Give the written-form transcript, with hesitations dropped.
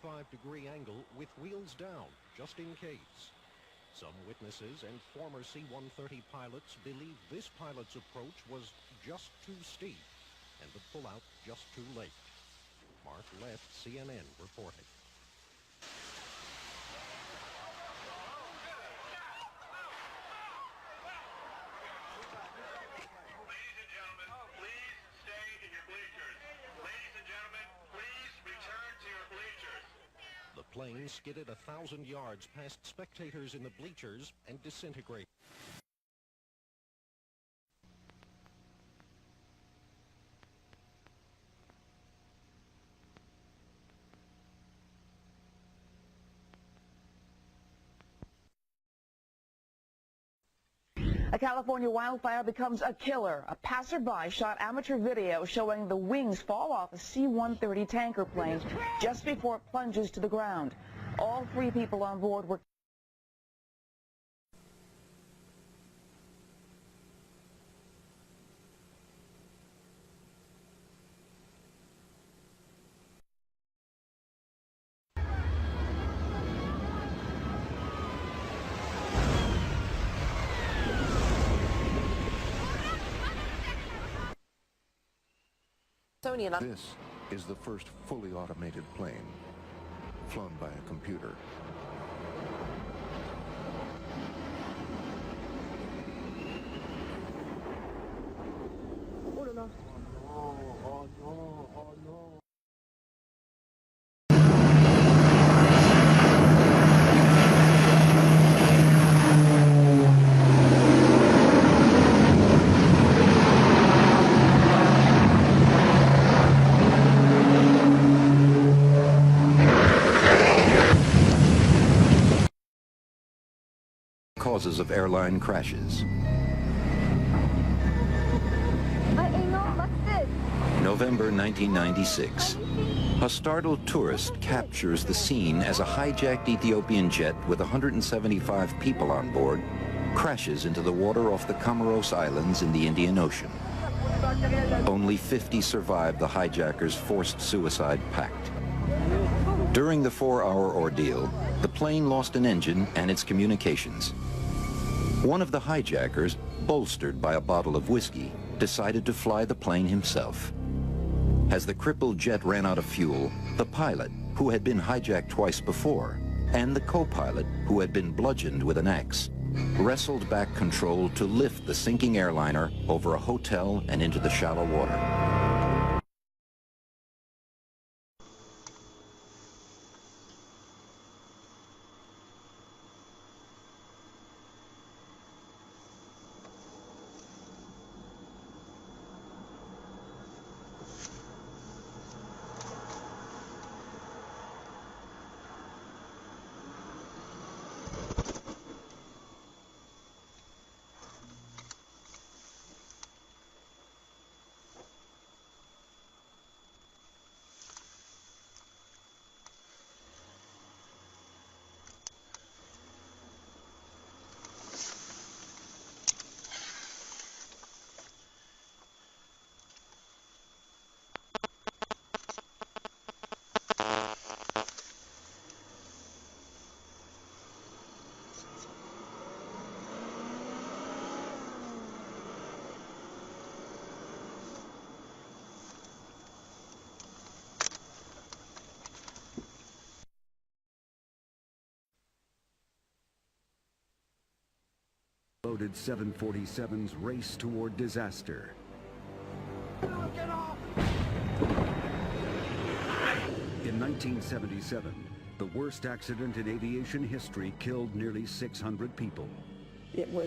45-degree angle with wheels down, just in case. Some witnesses and former C-130 pilots believe this pilot's approach was just too steep and the pullout just too late. Mark left CNN reporting. The plane skidded 1,000 yards past spectators in the bleachers and disintegrated. A California wildfire becomes a killer. A passerby shot amateur video showing the wings fall off a C-130 tanker plane just before it plunges to the ground. All 3 people on board were This is the first fully automated plane, flown by a computer. Oh no. Causes of airline crashes. November 1996. A startled tourist captures the scene as a hijacked Ethiopian jet with 175 people on board crashes into the water off the Comoros Islands in the Indian Ocean. Only 50 survived the hijackers' forced suicide pact. During the 4-hour ordeal, the plane lost an engine and its communications. One of the hijackers, bolstered by a bottle of whiskey, decided to fly the plane himself. As the crippled jet ran out of fuel, the pilot, who had been hijacked twice before, and the co-pilot, who had been bludgeoned with an axe, wrestled back control to lift the sinking airliner over a hotel and into the shallow water. Loaded 747s race toward disaster. In 1977, the worst accident in aviation history killed nearly 600 people. It was